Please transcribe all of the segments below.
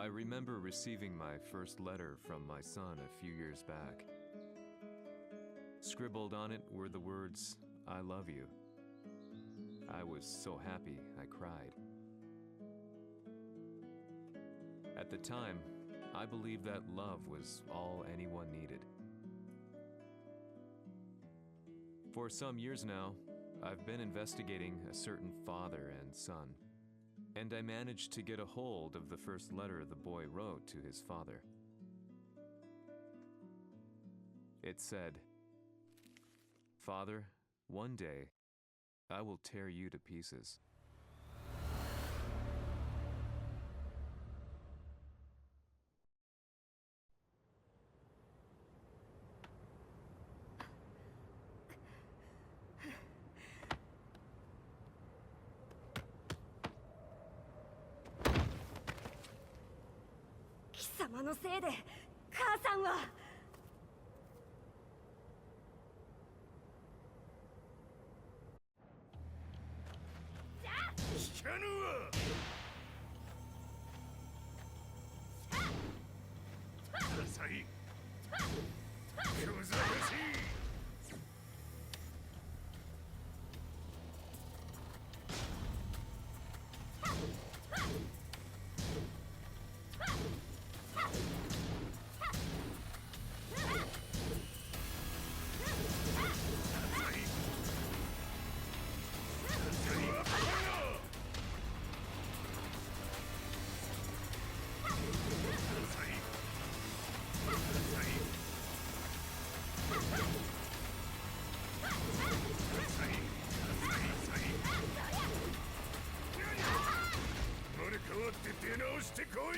I remember receiving my first letter from my son a few years back. Scribbled on it were the words, "I love you." I was so happy I cried. At the time, I believed that love was all anyone needed. For some years now, I've been investigating a certain father and son, and I managed to get a hold of the first letter the boy wrote to his father. It said, "Father, one day, I will tear you to pieces." Kisamaのせいで母さんは。聞かぬわ。ダサい。小賢しい。生まれ変わって出直してこい。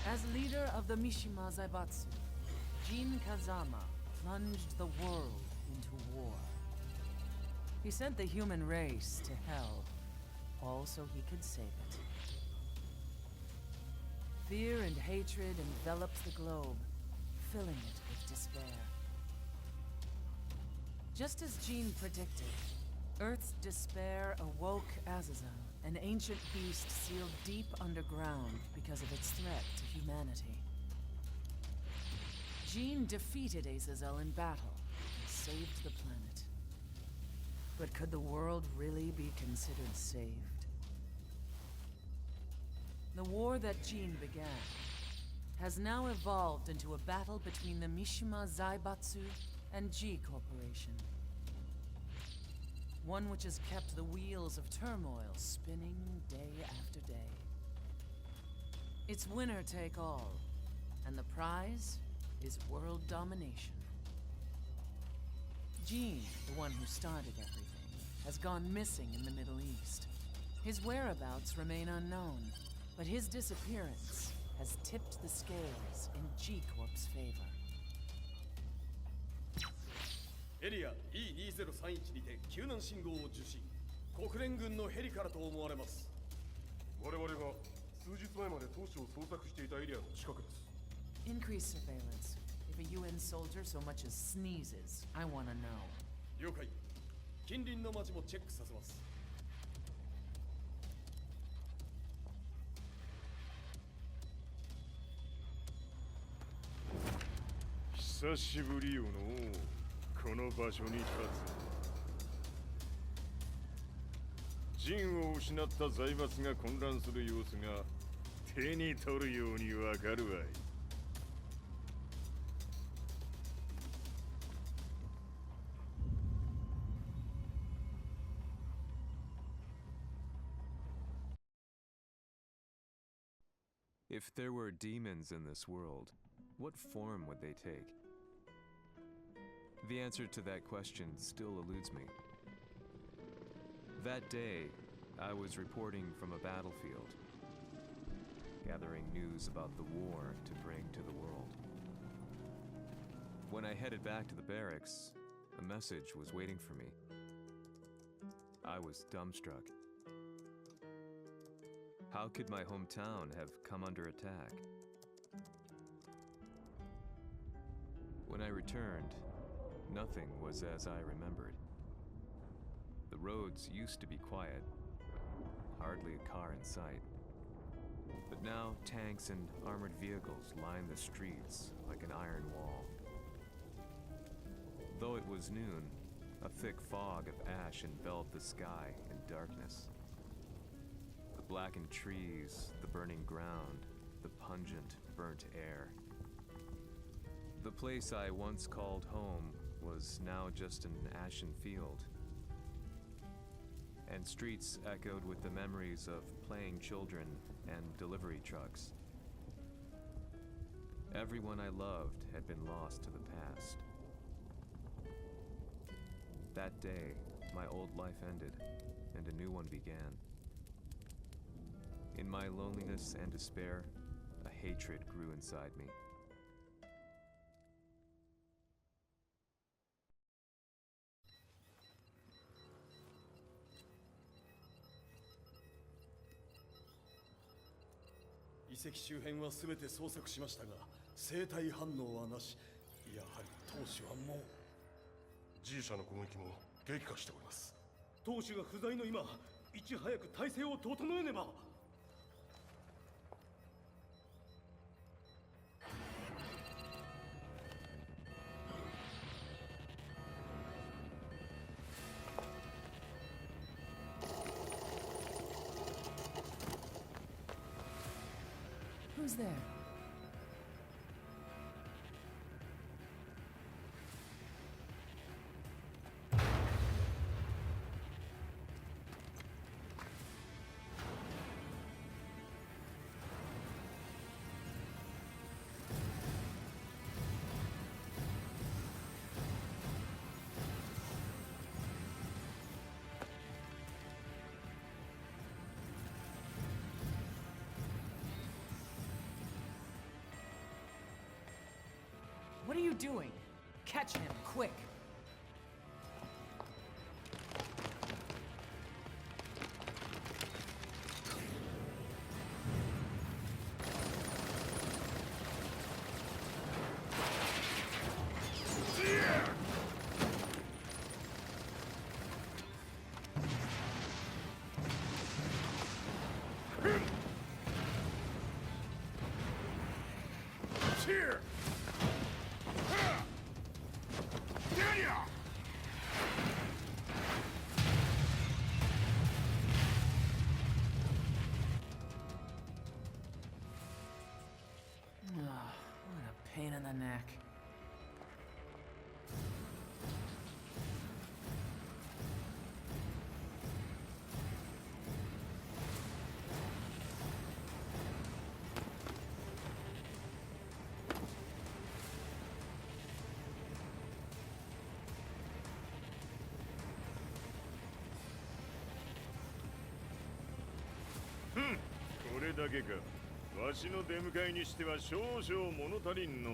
As leader of the Mishima Zaibatsu, Jin Kazama plunged the world into war. He sent the human race to hell, all so he could save it. Fear and hatred enveloped the globe, filling it with despair. Just as Jin predicted, Earth's despair awoke Azazel, an ancient beast sealed deep underground because of its threat to humanity. Jin defeated Azazel in battle and saved the planet. But could the world really be considered saved? The war that Jin began has now evolved into a battle between the Mishima Zaibatsu and G Corporation. One which has kept the wheels of turmoil spinning day after day. It's winner take all, and the prize is world domination. Jin, the one who started everything, has gone missing in the Middle East. His whereabouts remain unknown, but his disappearance has tipped the scales in G-Corp's favor. エリア E2031 にて救難信号を受信。国連軍のヘリからと思われます。我々が数日前まで当初を捜索していたエリアの近くです。 Increase surveillance. If a UN soldier so much as sneezes, I want to know. 了解。近隣の町もチェックさせます。久しぶりよのこの場所に立つ。陣を失った財閥が混乱する様子が手に取るようにわかるわい。If there were demons in this world, what form would they take? The answer to that question still eludes me. That day, I was reporting from a battlefield, gathering news about the war to bring to the world. When I headed back to the barracks, a message was waiting for me. I was dumbstruck. How could my hometown have come under attack? When I returned, nothing was as I remembered. The roads used to be quiet, hardly a car in sight. But now tanks and armored vehicles line the streets like an iron wall. Though it was noon, a thick fog of ash enveloped the sky in darkness. The blackened trees, the burning ground, the pungent, burnt air. The place I once called home was now just an ashen field, and streets echoed with the memories of playing children and delivery trucks. Everyone I loved had been lost to the past. That day, my old life ended, and a new one began. In my loneliness and despair, a hatred grew inside me.遺跡周辺は全て捜索しましたが、生体反応はなし。やはり当主はもう。G 社の攻撃も激化しております。当主が不在の今、いち早く体制を整えねば。Who's there? What are you doing? Catch him, quick! Here! What a pain in the neck. Hmm. これだけか。わしの出迎えにしては少々物足りんの。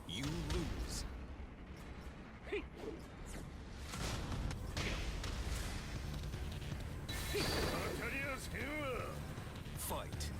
You lose. Fight.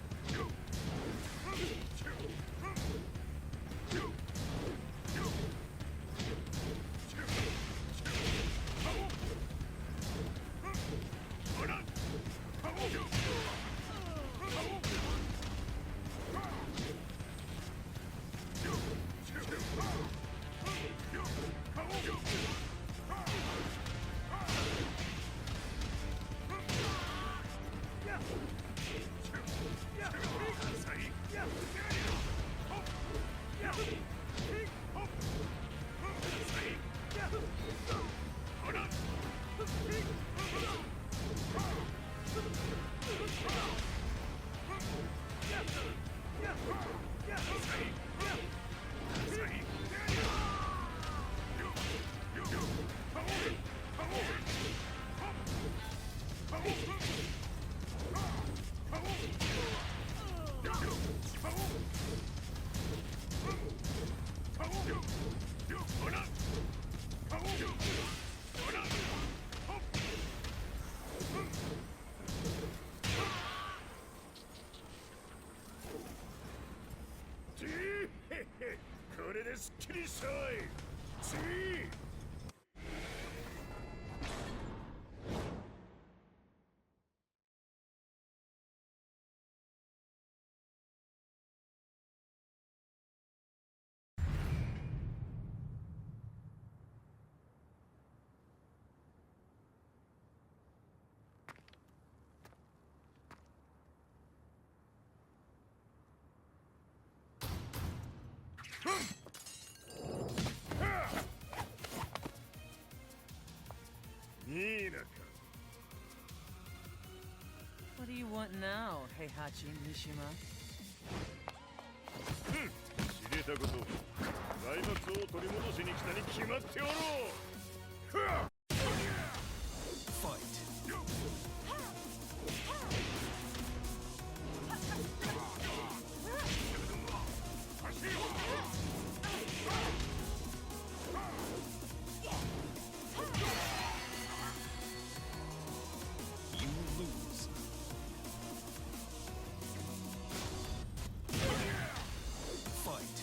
What do you want now, Heihachi Mishima? 知れたこと、財閥を取り戻しに来たに決まっておろう。Fight. You lose. Fight.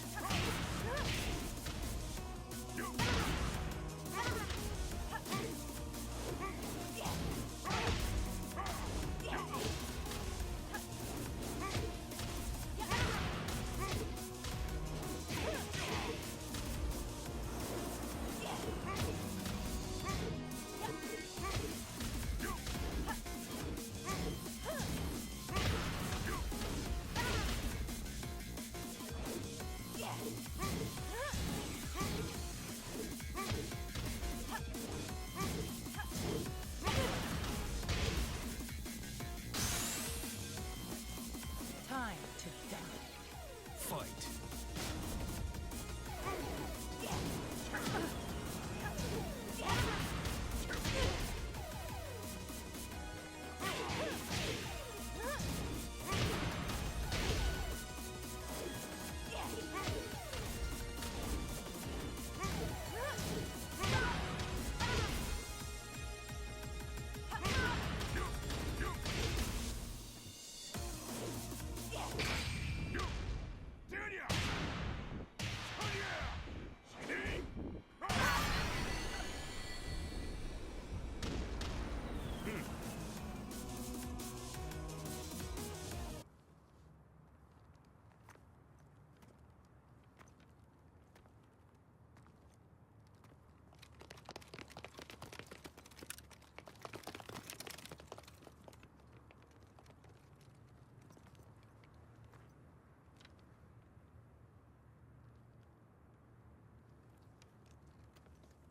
fight.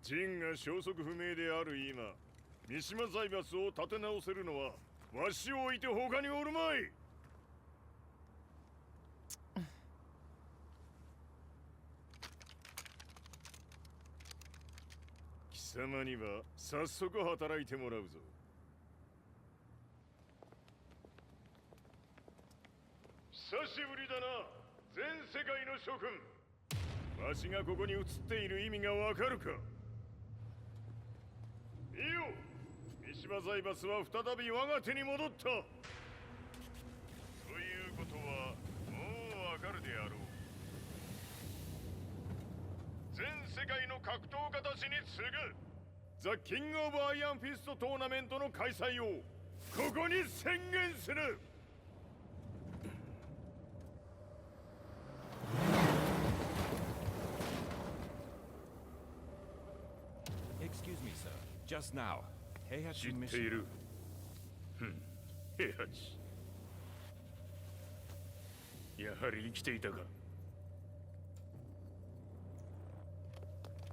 ジンが消息不明である今、三島財閥を立て直せるのはわしを置いて他におるまい。貴様には早速働いてもらうぞ。久しぶりだな、全世界の諸君。わしがここに映っている意味がわかるか。いいよ、三島財閥は再び我が手に戻った。ということはもうわかるであろう。全世界の格闘家たちに次ぐザ・キング・オブ・アイアンフィストトーナメントの開催をここに宣言する。Excuse me, sir. Just now, Heihachi 知ってい Mishima. る。平八。やはり生きていたか。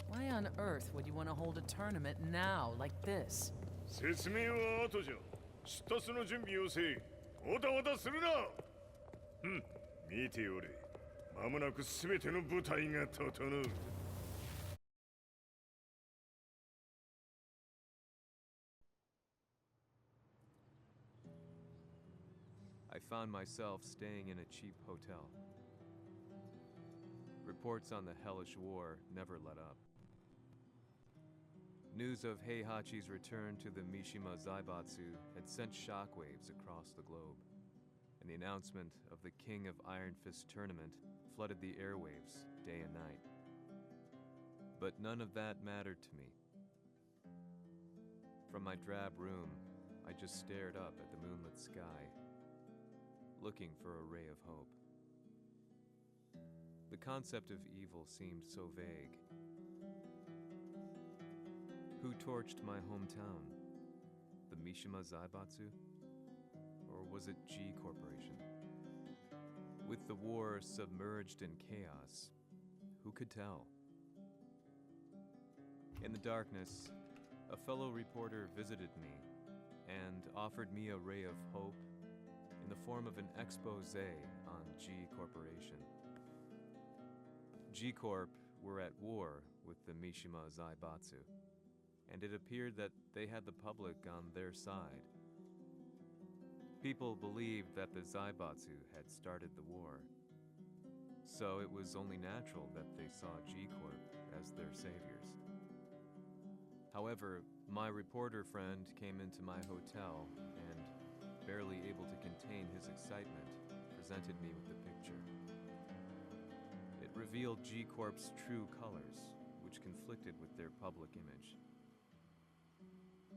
Why on earth would you want to hold a tournament now, like this? 説明は後じゃ。出立の準備をせい。おたわたするな。見ておれ。間もなく全ての部隊が整う。I found myself staying in a cheap hotel. Reports on the hellish war never let up. News of Heihachi's return to the Mishima Zaibatsu had sent shockwaves across the globe, and the announcement of the King of Iron Fist tournament flooded the airwaves day and night. But none of that mattered to me. From my drab room, I just stared up at the moonlit sky, looking for a ray of hope. The concept of evil seemed so vague. Who torched my hometown? The Mishima Zaibatsu? Or was it G Corporation? With the war submerged in chaos, who could tell? In the darkness, a fellow reporter visited me and offered me a ray of hope in the form of an expose on G Corporation. G Corp were at war with the Mishima Zaibatsu, and it appeared that they had the public on their side. People believed that the Zaibatsu had started the war, so it was only natural that they saw G Corp as their saviors. However, my reporter friend came into my hotel and, barely able to contain his excitement, presented me with the picture. It revealed G Corp's true colors, which conflicted with their public image.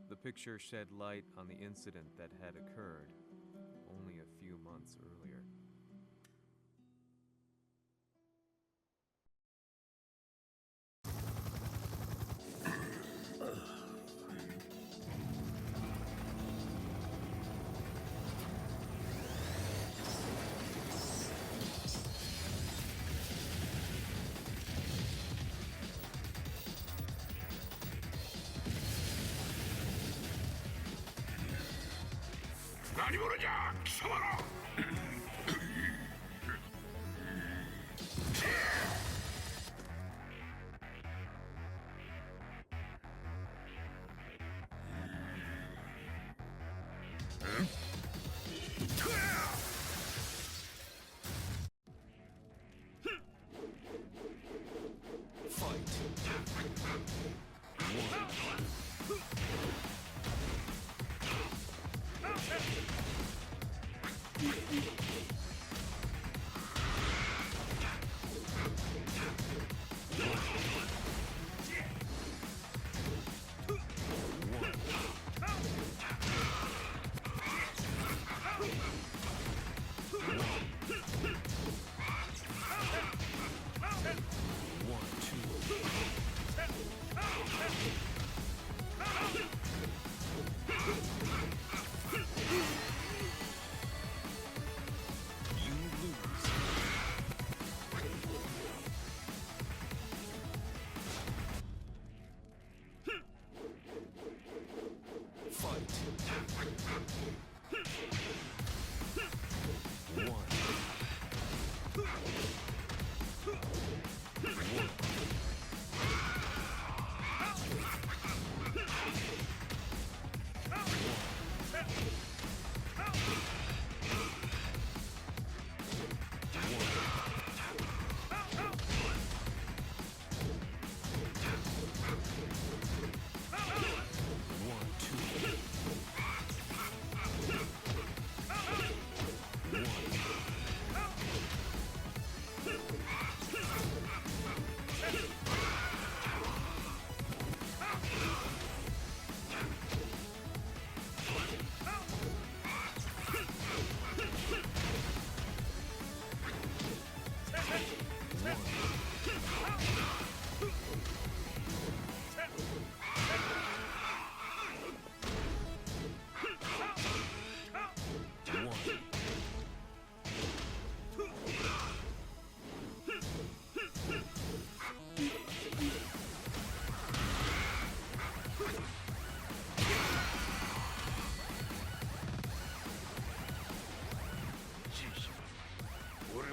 The picture shed light on the incident that had occurred only a few months earlier.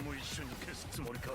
も一緒に消すつもりか。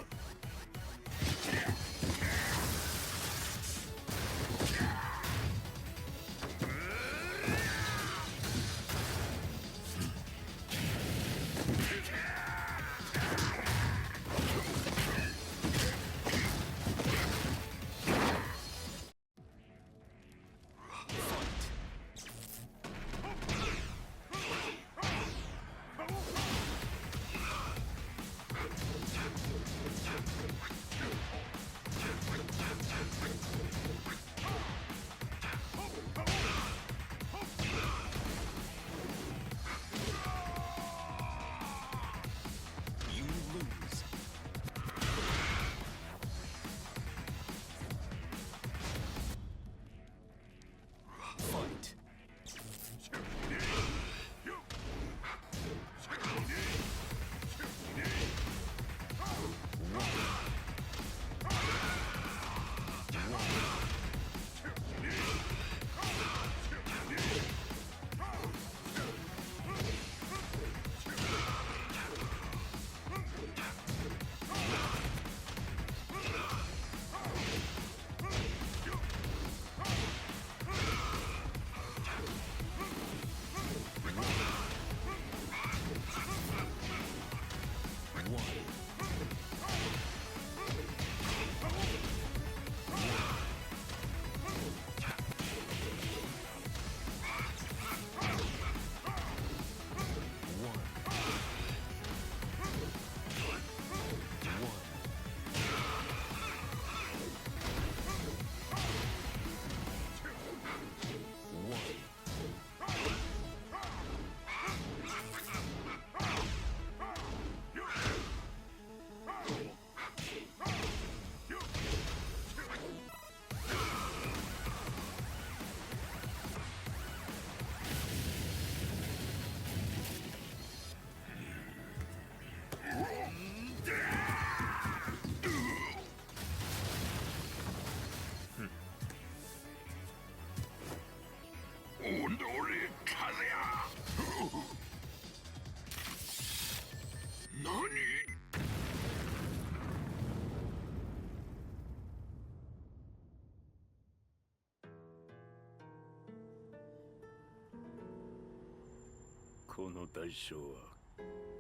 この代償は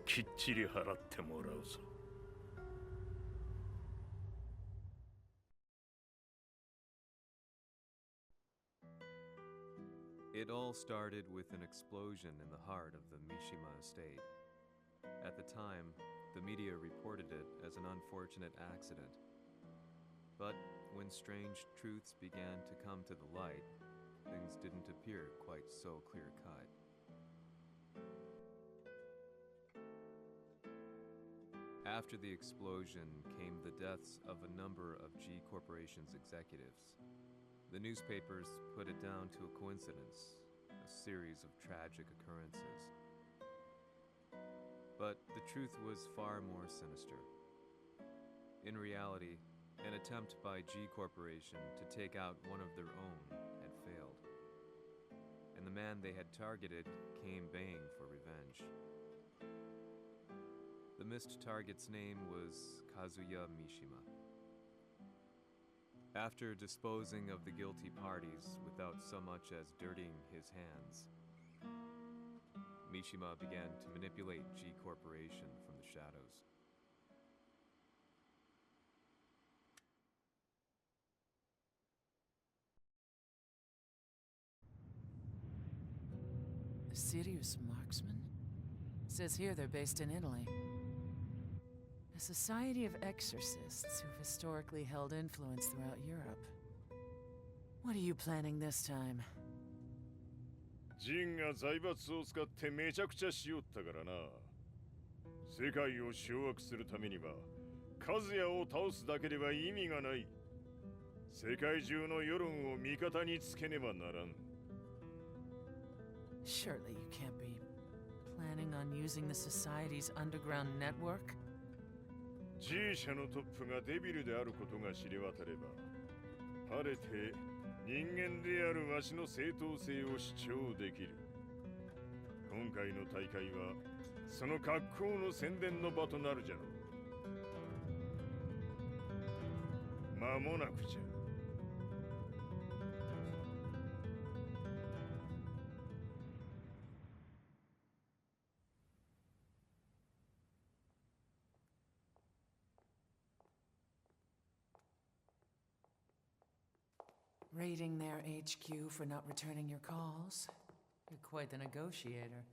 きっちり払ってもらうぞ。It all started with an explosion in the heart of the Mishima estate. At the time, the media reported it as an unfortunate accident. But when strange truths began to come to the light, things didn't appear quite so clear-cut. After the explosion came the deaths of a number of G Corporation's executives. The newspapers put it down to a coincidence, a series of tragic occurrences. But the truth was far more sinister. In reality, an attempt by G Corporation to take out one of their own had failed. And the man they had targeted came baying for revenge. The missed target's name was Kazuya Mishima. After disposing of the guilty parties without so much as dirtying his hands, Mishima began to manipulate G Corporation from the shadows. A serious marksman? Says here they're based in Italy. A society of exorcists who've historically held influence throughout Europe. What are you planning this time? ジンが財閥を使ってめちゃくちゃしよったからな。世界を掌握するためにはカズヤを倒すだけでは意味がない。世界中の世論を味方につけねばならん。Surely you can't be planning on using the society's underground network? G 社のトップがデビルであることが知れ渡れば、晴れて人間であるわしの正当性を主張できる。今回の大会はその格好の宣伝の場となるじゃろう。間もなくじゃ。Raiding their HQ for not returning your calls? You're quite the negotiator.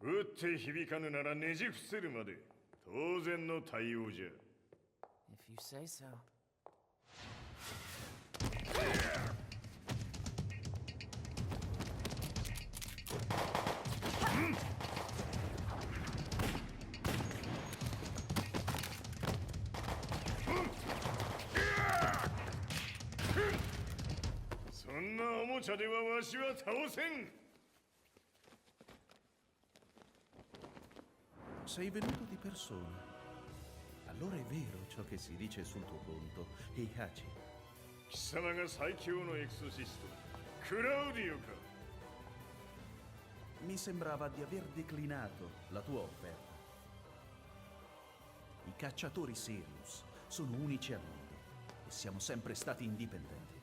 打って響かぬならねじ伏せるまで当然の対応じゃ。 If you say so. そんなおもちゃではわしは倒せん。 Sei venuto di persona. Allora è vero ciò che si dice sul tuo conto, Heihachi. 貴様が最強のエクソシストクラウディオか。 Mi sembrava di aver declinato la tua offerta. I cacciatori Sirius sono unici al mondo e siamo sempre stati indipendenti.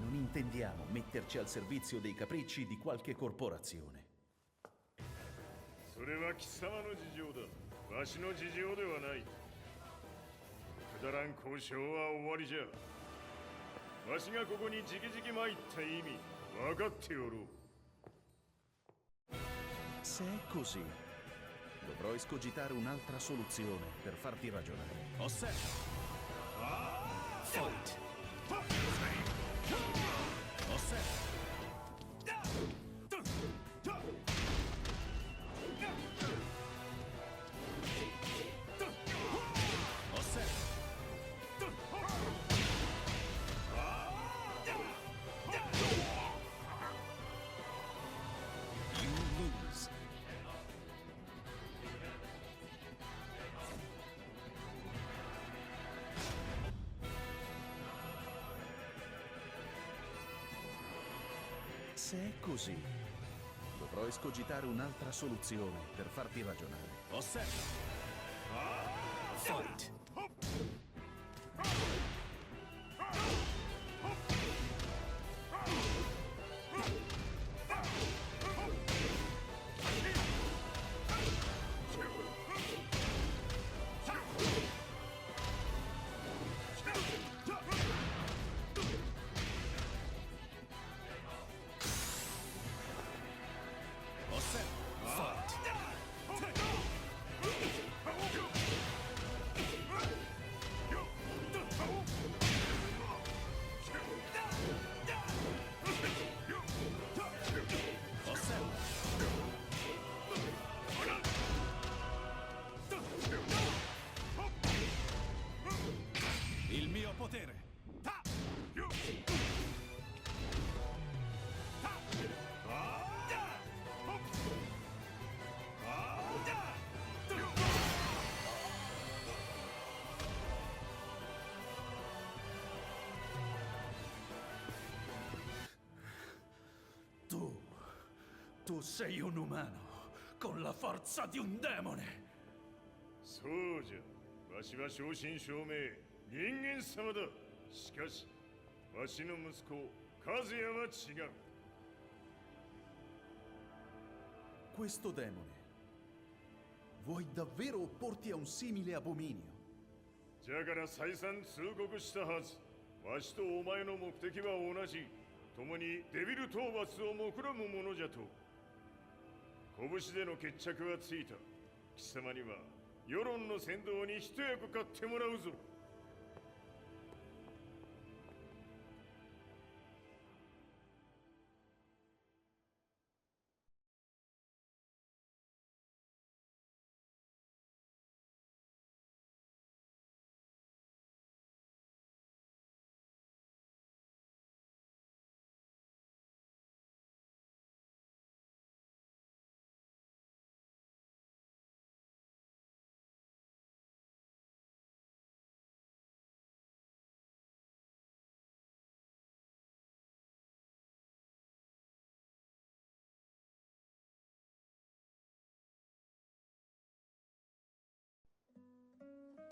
Non intendiamo metterci al servizio dei capricci di qualche corporazione. それは貴様の事情だ。わしの事情ではない。くだらん交渉は終わりじゃ。わしがここに直々参った意味分かっておろう。 Se è così, dovrò escogitare un'altra soluzione per farti ragionare. Osserva! Fight! Osserva! Se è così, dovrò escogitare un'altra soluzione per farti ragionare. Osserva! Fight! Il mio potere! Tu sei un umano con la forza di un demone. そうじゃ。わしは正真正銘人間様だ。しかしわしの息子和也は違う。 Questo demone. Vuoi davvero opporti a un simile abominio? じゃから再三通告したはず。わしとお前の目的は同じ。共にデビル討伐を目論むものじゃと。拳での決着はついた。貴様には世論の先導に一役買ってもらうぞ。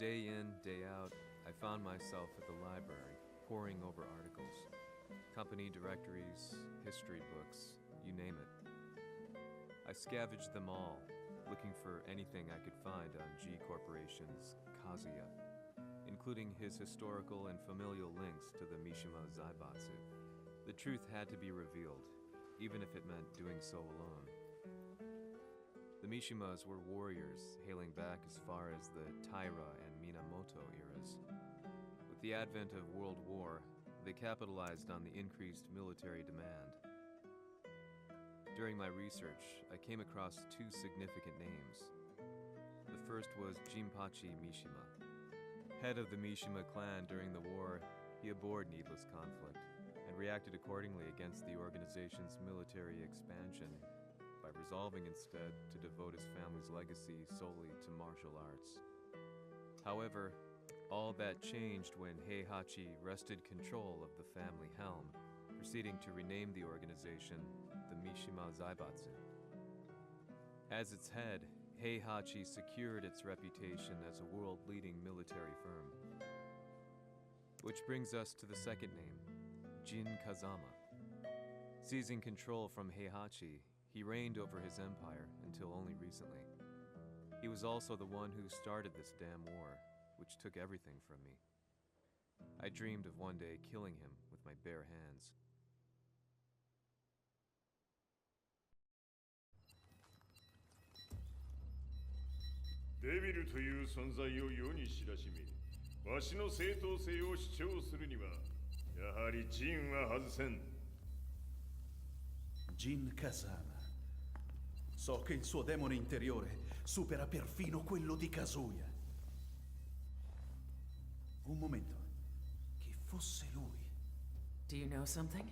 Day in, day out, I found myself at the library, poring over articles. Company directories, history books, you name it. I scavenged them all, looking for anything I could find on G Corporation's Kazuya, including his historical and familial links to the Mishima Zaibatsu. The truth had to be revealed, even if it meant doing so alone. The Mishimas were warriors hailing back as far as the Taira and Minamoto eras. With the advent of World War, they capitalized on the increased military demand. During my research, I came across two significant names. The first was Jinpachi Mishima. Head of the Mishima clan during the war, he abhorred needless conflict and reacted accordingly against the organization's military expansion by resolving instead to devote his family's legacy solely to martial arts. However, all that changed when Heihachi wrested control of the family helm, proceeding to rename the organization the Mishima Zaibatsu. As its head, Heihachi secured its reputation as a world-leading military firm. Which brings us to the second name, Jin Kazama. Seizing control from Heihachi, he reigned over his empire until only recently. He was also the one who started this damn war, which took everything from me. I dreamed of one day killing him with my bare hands.デビルという存在を世に知らしめ、わしの正当性を主張するには、やはりジンは外せん。Jin Kazama. So che il suo demone interiore supera perfino quello di Kazuya. Un momento. Chi fosse lui? Do you know something?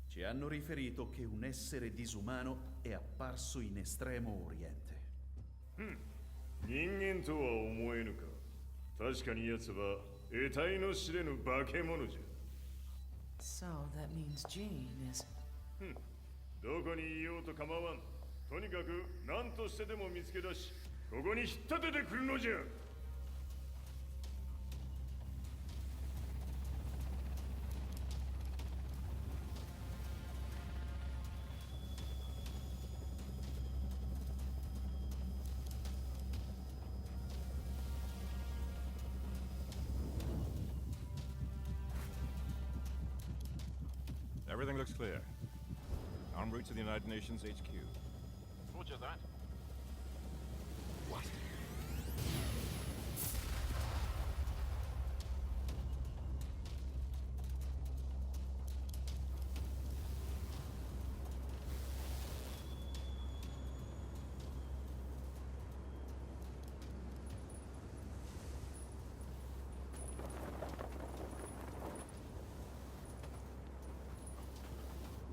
Ci hanno riferito che un essere disumano è apparso in Estremo Oriente. 人間とは思えぬか。確かに奴は得体の知れぬ化け物じゃ。So that means Jean is... どこにいようと構わん。とにかく何としてでも見つけ出し、ここに引っ立ててくるのじゃ。Everything looks clear. En route to the United Nations HQ. Roger that. What?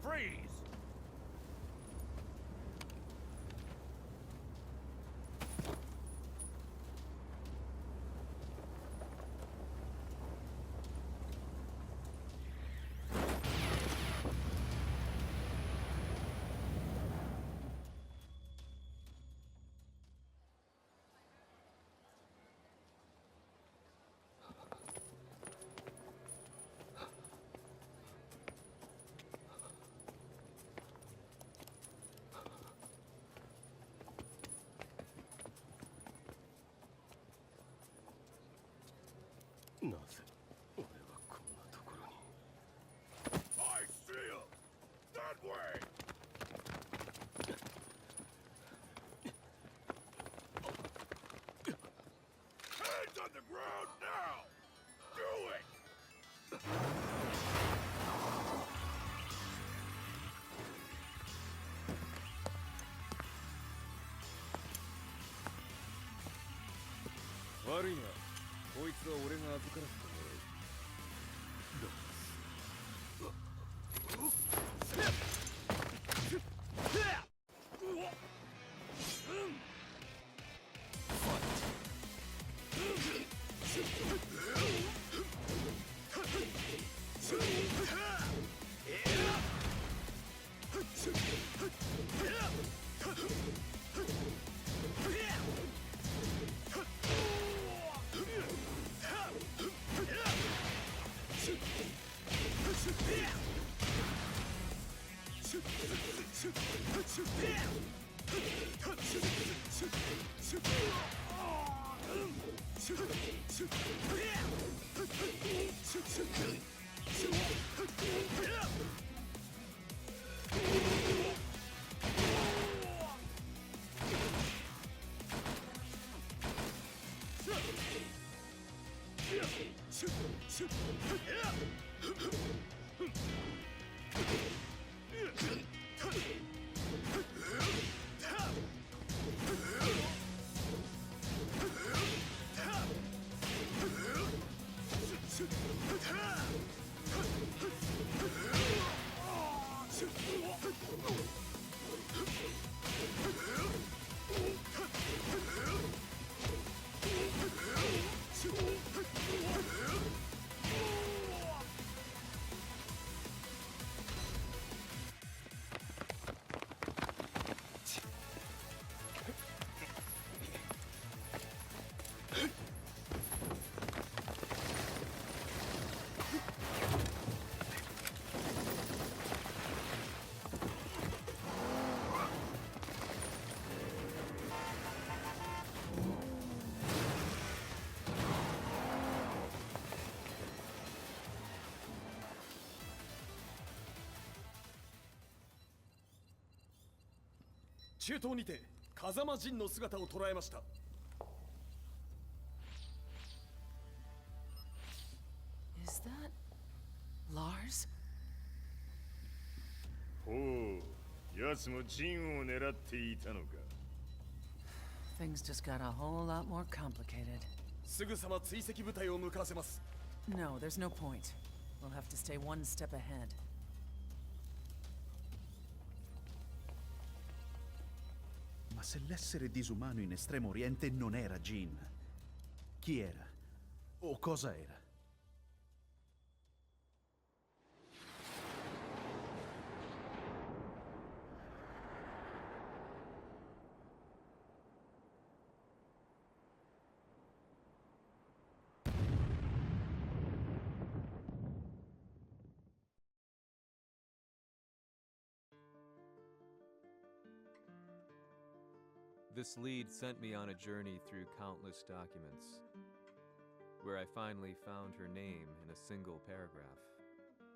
Freeze! I see him! That way! Hands on the ground now! Do it! 中東にて風間陣の姿を捉えました。 Is that Lars? ほう、奴もジンを狙っていたのか。 Things just got a whole lot more complicated. すぐさま追跡部隊を向かわせます。 No, there's no point. We'll have to stay one step ahead. Ma se l'essere disumano in Estremo Oriente non era Jin, chi era? O cosa era? This lead sent me on a journey through countless documents, where I finally found her name in a single paragraph,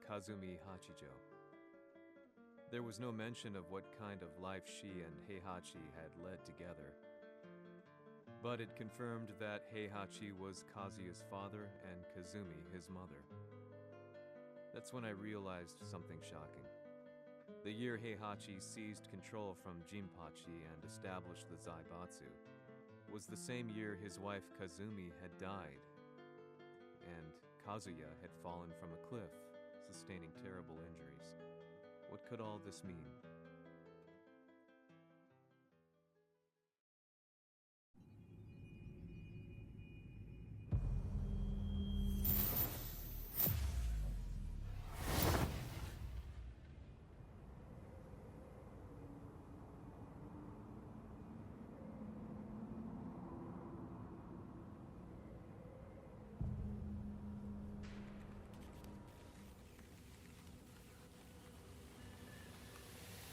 Kazumi Hachijo. There was no mention of what kind of life she and Heihachi had led together, but it confirmed that Heihachi was Kazuya's father and Kazumi his mother. That's when I realized something shocking. The year Heihachi seized control from Jinpachi and established the Zaibatsu was the same year his wife Kazumi had died, and Kazuya had fallen from a cliff, sustaining terrible injuries. What could all this mean?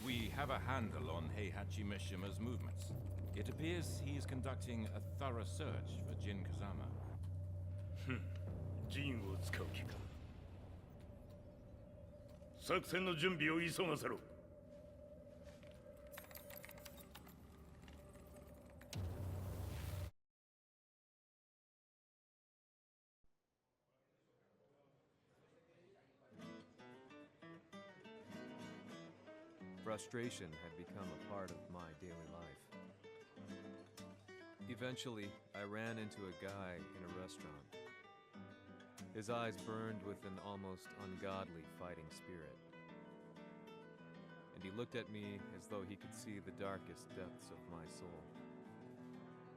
We have a handle on Heihachi Mishima's movements. It appears he is conducting a thorough search for Jin Kazama. ジンを使う気か。作戦の準備を急がせろ。 Frustration had become a part of my daily life. Eventually, I ran into a guy in a restaurant. His eyes burned with an almost ungodly fighting spirit. And he looked at me as though he could see the darkest depths of my soul.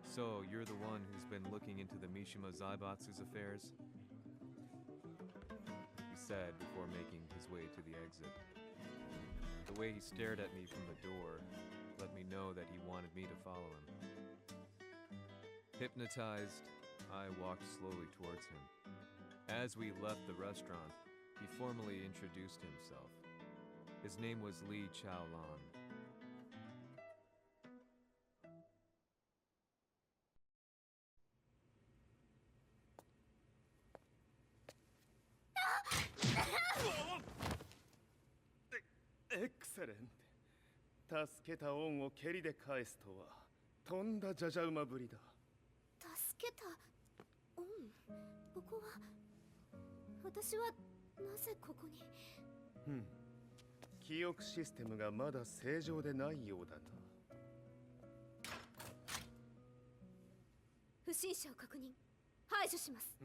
So, you're the one who's been looking into the Mishima Zaibatsu's affairs? He said before making his way to the exit. The way he stared at me from the door let me know that he wanted me to follow him. Hypnotized, I walked slowly towards him. As we left the restaurant, he formally introduced himself. His name was Li Chaolan. Excellent. 助けた恩を蹴りで返すとはとんだじゃじゃ馬ぶりだ。助けた恩ここは私はなぜここに。記憶システムがまだ正常でないようだな。不審者を確認。排除します。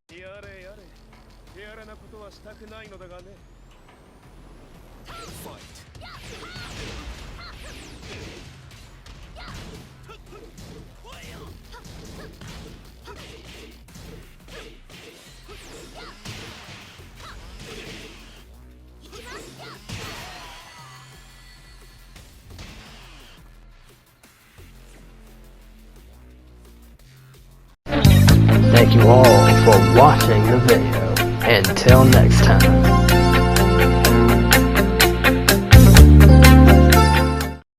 やれやれ。手荒なことはしたくないのだがね。Thank you all for watching the video. Until next time.